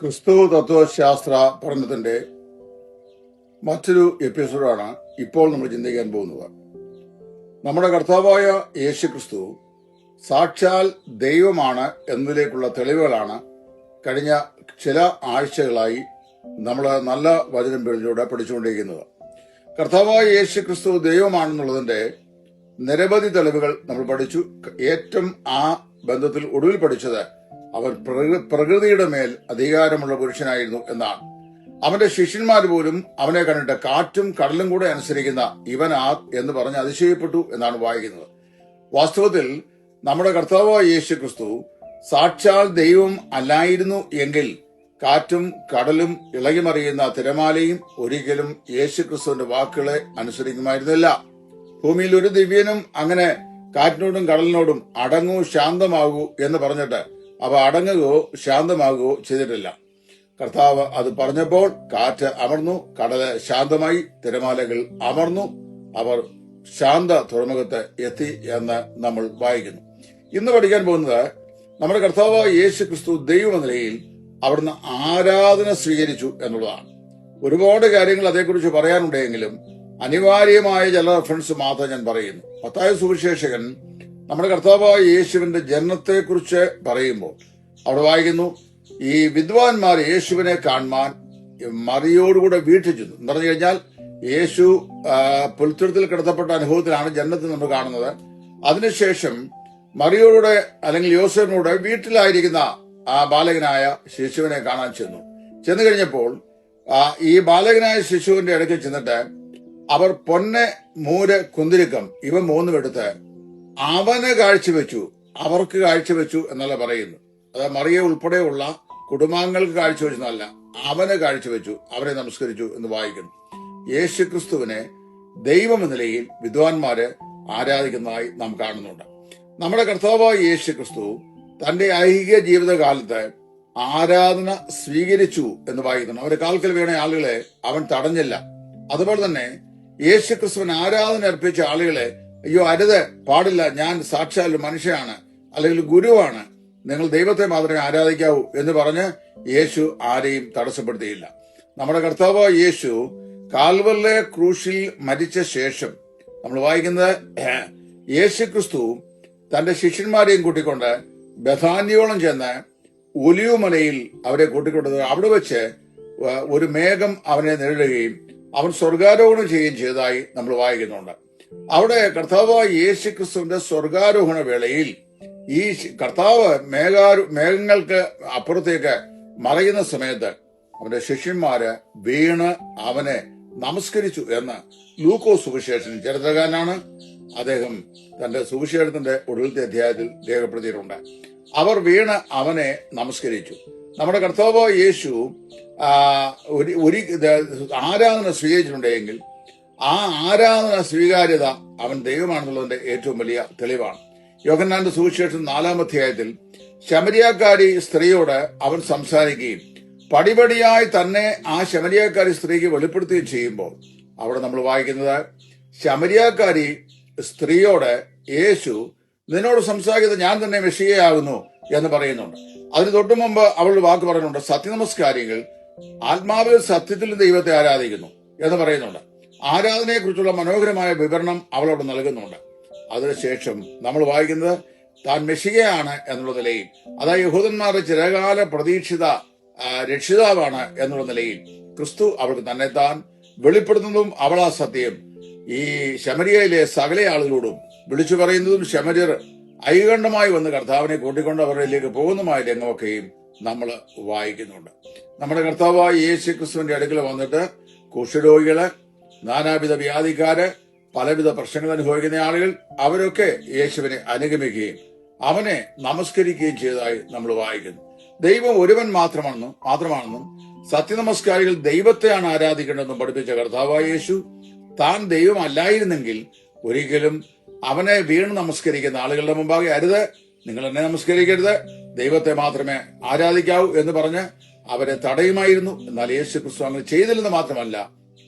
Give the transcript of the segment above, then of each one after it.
ക്രിസ്തു തത്വശാസ്ത്ര പഠനത്തിന്റെ മറ്റൊരു എപ്പിസോഡാണ് ഇപ്പോൾ നമ്മൾ ചിന്തിക്കാൻ പോകുന്നത്. നമ്മുടെ കർത്താവായ യേശു ക്രിസ്തു സാക്ഷാൽ ദൈവമാണ് എന്നതിലേക്കുള്ള തെളിവുകളാണ് കഴിഞ്ഞ ചില ആഴ്ചകളായി നമ്മൾ നല്ല വചനം പിടിലൂടെ പഠിച്ചുകൊണ്ടിരിക്കുന്നത്. കർത്താവായ യേശു ക്രിസ്തു ദൈവമാണെന്നുള്ളതിന്റെ നിരവധി തെളിവുകൾ നമ്മൾ പഠിച്ചു. ഏറ്റവും ആ ബന്ധത്തിൽ ഒടുവിൽ പഠിച്ചത് അവൻ പ്രകൃതിയുടെ മേൽ അധികാരമുള്ള പുരുഷനായിരുന്നു എന്നാണ്. അവന്റെ ശിഷ്യന്മാർ പോലും അവനെ കണ്ടിട്ട് കാറ്റും കടലും കൂടെ അനുസരിക്കുന്ന ഇവൻ ആർ എന്ന് പറഞ്ഞ് അതിശയപ്പെട്ടു എന്നാണ് വായിക്കുന്നത്. വാസ്തവത്തിൽ നമ്മുടെ കർത്താവായ യേശു ക്രിസ്തു സാക്ഷാൽ ദൈവം അല്ലായിരുന്നു എങ്കിൽ കാറ്റും കടലും ഇളകിമറിയുന്ന തിരമാലയും ഒരിക്കലും യേശു ക്രിസ്തുവിന്റെ വാക്കുകളെ അനുസരിക്കുമായിരുന്നില്ല. ഭൂമിയിൽ ഒരു ദിവ്യനും അങ്ങനെ കാറ്റിനോടും കടലിനോടും അടങ്ങൂ ശാന്തമാകൂ എന്ന് പറഞ്ഞിട്ട് അവ അടങ്ങുകയോ ശാന്തമാകുകയോ ചെയ്തിട്ടില്ല. കർത്താവ് അത് പറഞ്ഞപ്പോൾ കാറ്റ് അമർന്നു, കടല് ശാന്തമായി, തിരമാലകൾ അമർന്നു, അവർ ശാന്ത തുറമുഖത്ത് എത്തി എന്ന് നമ്മൾ വായിക്കുന്നു. ഇന്ന് പഠിക്കാൻ പോകുന്നത് നമ്മുടെ കർത്താവ് യേശു ക്രിസ്തു ദൈവം എന്ന നിലയിൽ അവിടുന്ന് ആരാധന സ്വീകരിച്ചു എന്നുള്ളതാണ്. ഒരുപാട് കാര്യങ്ങൾ അതേക്കുറിച്ച് പറയാനുണ്ടെങ്കിലും അനിവാര്യമായ ചില റെഫറൻസ് മാത്രം ഞാൻ പറയുന്നു. മത്തായി സുവിശേഷകൻ നമ്മുടെ കർത്താവായ യേശുവിന്റെ ജനനത്തെക്കുറിച്ച് പറയുമ്പോൾ അവിടെ വായിക്കുന്നു, ഈ വിദ്വാൻമാർ യേശുവിനെ കാണുവാൻ മറിയോടുകൂടെ വീട്ടിൽ ചെന്നു എന്ന് പറഞ്ഞു കഴിഞ്ഞാൽ യേശു പുൽത്തുരുത്തിൽ കിടത്തപ്പെട്ട അനുഭവത്തിലാണ് ജനനത്തിൽ നമ്മൾ കാണുന്നത്. അതിനുശേഷം മറിയോടുകൂടെ അല്ലെങ്കിൽ യോസേഫിനോട് വീട്ടിലായിരിക്കുന്ന ആ ബാലകനായ ശിശുവിനെ കാണാൻ ചെന്നു കഴിഞ്ഞപ്പോൾ ഈ ബാലകനായ ശിശുവിന്റെ ഇടയ്ക്ക് ചെന്നിട്ട് അവർ പൊന്ന്, മൂര്, കുന്തിരിക്കം ഇവ മൂന്നും എടുത്ത് അവന് കാഴ്ചവെച്ചു, അവർക്ക് കാഴ്ചവെച്ചു എന്നല്ല പറയുന്നു. അത് മറിയ ഉൾപ്പെടെയുള്ള കുടുംബാംഗങ്ങൾക്ക് കാഴ്ചവെച്ചെന്നല്ല, അവന് കാഴ്ചവെച്ചു, അവരെ നമസ്കരിച്ചു എന്ന് വായിക്കുന്നു. യേശു ക്രിസ്തുവിനെ ദൈവം എന്ന നിലയിൽ വിദ്വാൻമാര് ആരാധിക്കുന്നതായി നാം കാണുന്നുണ്ട്. നമ്മുടെ കർത്താവായ യേശു ക്രിസ്തു തന്റെ ഐഹിക ജീവിതകാലത്ത് ആരാധന സ്വീകരിച്ചു എന്ന് വായിക്കുന്നു. അവരെ കാൽക്കൽ വീണ ആളുകളെ അവൻ തടഞ്ഞില്ല. അതുപോലെ തന്നെ യേശു ക്രിസ്തുവിന് ആരാധന അർപ്പിച്ച ആളുകളെ അയ്യോ അരുത്, പാടില്ല, ഞാൻ സാക്ഷാൽ മനുഷ്യനാണ് അല്ലെങ്കിൽ ഗുരുവാണ്, നിങ്ങൾ ദൈവത്തെ മാത്രമേ ആരാധിക്കാവൂ എന്ന് പറഞ്ഞ് യേശു ആരെയും തടസ്സപ്പെടുത്തിയില്ല. നമ്മുടെ കർത്താവ് യേശു കാൽവറിലെ ക്രൂശിൽ മരിച്ച ശേഷം നമ്മൾ വായിക്കുന്നത് യേശു ക്രിസ്തു തന്റെ ശിഷ്യന്മാരെയും കൂട്ടിക്കൊണ്ട് ബഥാന്യോളം ചെന്ന് ഒലിവുമലയിൽ അവരെ കൂട്ടിക്കൊണ്ടത്. അവിടെ വെച്ച് ഒരു മേഘം അവനെ നേരിടുകയും അവൻ സ്വർഗാരോഹണം ചെയ്യുകയും ചെയ്തതായി നമ്മൾ വായിക്കുന്നുണ്ട്. അവിടെ കർത്താവായ യേശു ക്രിസ്തുവിന്റെ സ്വർഗാരോഹണ വേളയിൽ ഈ കർത്താവ് മേഘങ്ങൾക്ക് അപ്പുറത്തേക്ക് മറയുന്ന സമയത്ത് അവന്റെ ശിഷ്യന്മാര് വീണ് അവനെ നമസ്കരിച്ചു എന്ന് ലൂക്കോസ് സുവിശേഷൻ ചരിത്രകാരനാണ്. അദ്ദേഹം തന്റെ സുവിശേഷത്തിന്റെ ഒടുവിലത്തെ അധ്യായത്തിൽ രേഖപ്പെടുത്തിയിട്ടുണ്ട്. അവർ വീണ് അവനെ നമസ്കരിച്ചു. നമ്മുടെ കർത്താവായ യേശു ഒരു ആരാധന സ്വീകരിച്ചിട്ടുണ്ടെങ്കിൽ ആ ആരാധന സ്വീകാര്യത അവൻ ദൈവമാണെന്നുള്ളതിന്റെ ഏറ്റവും വലിയ തെളിവാണ്. യോഹന്നാന്റെ സുവിശേഷം 4-ാം അധ്യായത്തിൽ ശമരിയാക്കാരി സ്ത്രീയോട് അവൻ സംസാരിക്കുകയും പടിപടിയായി തന്നെ ആ ശമരിയാക്കാരി സ്ത്രീക്ക് വെളിപ്പെടുത്തുകയും ചെയ്യുമ്പോൾ അവിടെ നമ്മൾ വായിക്കുന്നത് ശമരിയാക്കാരി സ്ത്രീയോട് യേശു നിന്നോട് സംസാരിക്കുന്നത് ഞാൻ തന്നെ മെഷിയയാകുന്നു എന്ന് പറയുന്നുണ്ട്. അതിന് തൊട്ടു മുമ്പ് അവൾ വാക്ക് പറയുന്നുണ്ട്, സത്യനമസ്കാരികൾ ആത്മാവിൽ സത്യത്തിൽ ദൈവത്തെ ആരാധിക്കുന്നു എന്ന് പറയുന്നുണ്ട്. ആരാധനയെ കുറിച്ചുള്ള മനോഹരമായ വിവരണം അവളോട് നൽകുന്നുണ്ട്. അതിനുശേഷം നമ്മൾ വായിക്കുന്നത് താൻ മെഷികയാണ് എന്നുള്ള നിലയിൽ, അതായത് യഹൂദന്മാരുടെ ചിരകാല പ്രതീക്ഷിത രക്ഷിതാവാണ് എന്നുള്ള നിലയിൽ ക്രിസ്തു അവൾക്ക് തന്നെ താൻ വെളിപ്പെടുത്തുന്നതും അവളാ സത്യം ഈ ശമരിയയിലെ സകല ആളുകളോടും വിളിച്ചു പറയുന്നതും ശമര്യർ ഐകണ്ഠമായി വന്ന് കർത്താവിനെ കൂട്ടിക്കൊണ്ട് അവരിലേക്ക് പോകുന്നതുമായ രംഗമൊക്കെയും നമ്മൾ വായിക്കുന്നുണ്ട്. നമ്മുടെ കർത്താവായ യേശു ക്രിസ്തുവിന്റെ അടുക്കൽ വന്നിട്ട് കുഷ്ഠരോഗികള്, നാനാവിധ വ്യാധിക്കാര്, പലവിധ പ്രശ്നങ്ങൾ അനുഭവിക്കുന്ന ആളുകൾ അവരൊക്കെ യേശുവിനെ അനുഗമിക്കുകയും അവനെ നമസ്കരിക്കുകയും ചെയ്തതായി നമ്മൾ വായിക്കുന്നു. ദൈവം ഒരുവൻ മാത്രമാണെന്നും സത്യനമസ്കാരികൾ ദൈവത്തെയാണ് ആരാധിക്കേണ്ടതെന്നും പഠിപ്പിച്ച കർത്താവായ യേശു താൻ ദൈവം അല്ലായിരുന്നെങ്കിൽ ഒരിക്കലും അവനെ വീണ് നമസ്കരിക്കുന്ന ആളുകളുടെ മുമ്പാകെ അരുത്, നിങ്ങൾ എന്നെ നമസ്കരിക്കരുത്, ദൈവത്തെ മാത്രമേ ആരാധിക്കാവൂ എന്ന് പറഞ്ഞ് അവരെ തടയുമായിരുന്നു. എന്നാൽ യേശു ക്രിസ്തു അങ്ങനെ ചെയ്തില്ലെന്ന് മാത്രമല്ല,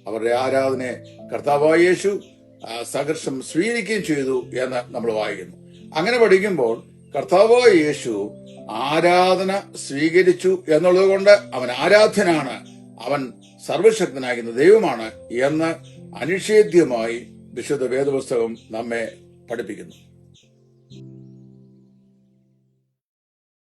അവരുടെ ആരാധനയെ കർത്താവായ യേശു സഹർഷം സ്വീകരിക്കുകയും ചെയ്തു എന്ന് നമ്മൾ വായിക്കുന്നു. അങ്ങനെ പഠിക്കുമ്പോൾ കർത്താവായ യേശു ആരാധന സ്വീകരിച്ചു എന്നുള്ളത് കൊണ്ട് അവൻ ആരാധ്യനാണ്, അവൻ സർവശക്തനാകുന്ന ദൈവമാണ് എന്ന് അനിഷേധ്യമായി വിശുദ്ധ വേദപുസ്തകം നമ്മെ പഠിപ്പിക്കുന്നു.